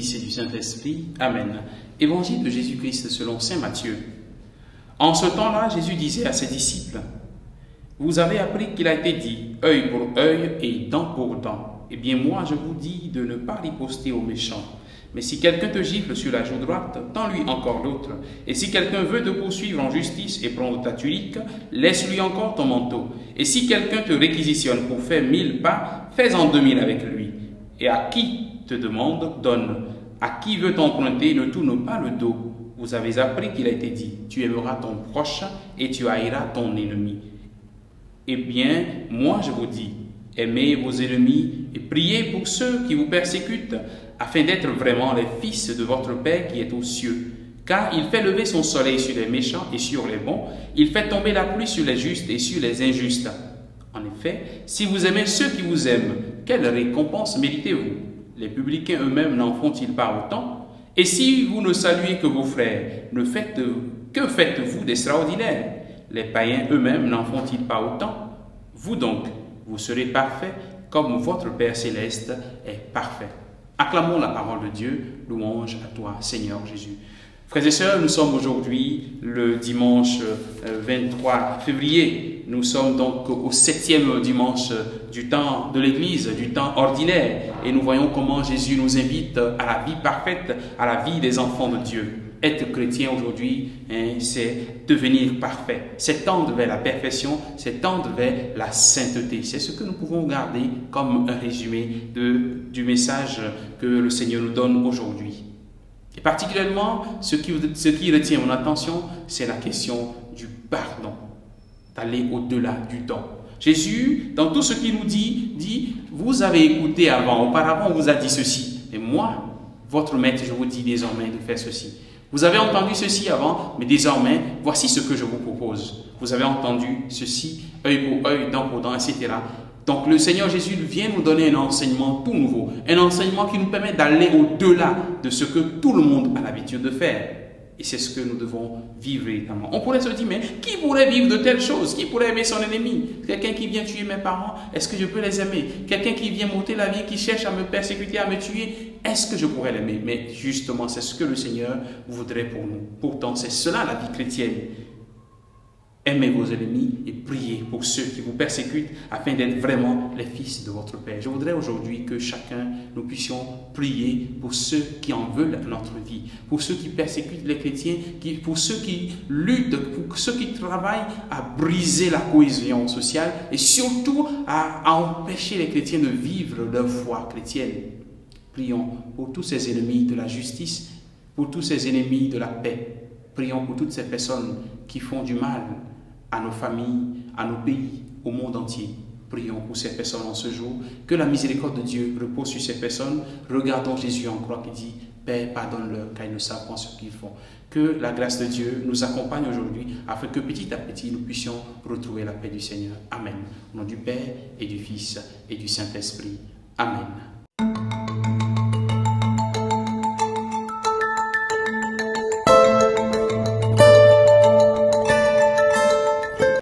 Fils et du Saint-Esprit. Amen. Évangile de Jésus-Christ selon saint Matthieu. En ce temps-là, Jésus disait à ses disciples, « Vous avez appris qu'il a été dit, œil pour œil et dent pour dent. Eh bien moi, je vous dis de ne pas riposter aux méchants. Mais si quelqu'un te gifle sur la joue droite, tends-lui encore l'autre. Et si quelqu'un veut te poursuivre en justice et prendre ta tunique, laisse-lui encore ton manteau. Et si quelqu'un te réquisitionne pour faire 1000 pas, fais-en 2000 avec lui. Et à qui te demande, donne. À qui veut t'emprunter, ne tourne pas le dos. Vous avez appris qu'il a été dit, tu aimeras ton proche et tu haïras ton ennemi. Eh bien, moi je vous dis, aimez vos ennemis et priez pour ceux qui vous persécutent, afin d'être vraiment les fils de votre Père qui est aux cieux. Car il fait lever son soleil sur les méchants et sur les bons, il fait tomber la pluie sur les justes et sur les injustes. En effet, si vous aimez ceux qui vous aiment, quelle récompense méritez-vous? Les publicains eux-mêmes n'en font-ils pas autant? Et si vous ne saluez que vos frères, que faites-vous d'extraordinaire? Les païens eux-mêmes n'en font-ils pas autant? Vous donc, vous serez parfaits comme votre Père céleste est parfait. Acclamons la parole de Dieu, louange à toi, Seigneur Jésus. Frères et sœurs, nous sommes aujourd'hui le dimanche 23 février. Nous sommes donc au 7e dimanche du temps de l'Église, du temps ordinaire. Et nous voyons comment Jésus nous invite à la vie parfaite, à la vie des enfants de Dieu. Être chrétien aujourd'hui, c'est devenir parfait. C'est tendre vers la perfection, c'est tendre vers la sainteté. C'est ce que nous pouvons garder comme un résumé du message que le Seigneur nous donne aujourd'hui. Et particulièrement, ce qui retient mon attention, c'est la question du pardon, d'aller au-delà du don. Jésus, dans tout ce qu'il nous dit, vous avez écouté avant, auparavant on vous a dit ceci. Et moi, votre maître, je vous dis désormais de faire ceci. Vous avez entendu ceci avant, mais désormais, voici ce que je vous propose. Vous avez entendu ceci, œil pour œil, dent pour dent, etc. Donc le Seigneur Jésus vient nous donner un enseignement tout nouveau, un enseignement qui nous permet d'aller au-delà de ce que tout le monde a l'habitude de faire. Et c'est ce que nous devons vivre véritablement. On pourrait se dire, mais qui pourrait vivre de telles choses? Qui pourrait aimer son ennemi? Quelqu'un qui vient tuer mes parents, est-ce que je peux les aimer? Quelqu'un qui vient m'ôter la vie, qui cherche à me persécuter, à me tuer, est-ce que je pourrais l'aimer? Mais justement, c'est ce que le Seigneur voudrait pour nous. Pourtant, c'est cela la vie chrétienne. Aimez vos ennemis et priez pour ceux qui vous persécutent afin d'être vraiment les fils de votre Père. Je voudrais aujourd'hui que chacun, nous puissions prier pour ceux qui en veulent à notre vie, pour ceux qui persécutent les chrétiens, pour ceux qui luttent, pour ceux qui travaillent à briser la cohésion sociale et surtout à empêcher les chrétiens de vivre leur foi chrétienne. Prions pour tous ces ennemis de la justice, pour tous ces ennemis de la paix. Prions pour toutes ces personnes qui font du mal à nos familles, à nos pays, au monde entier. Prions pour ces personnes en ce jour. Que la miséricorde de Dieu repose sur ces personnes. Regardons Jésus en croix qui dit « Père, pardonne-leur car ils ne savent pas ce qu'ils font ». Que la grâce de Dieu nous accompagne aujourd'hui afin que petit à petit nous puissions retrouver la paix du Seigneur. Amen. Au nom du Père et du Fils et du Saint-Esprit. Amen.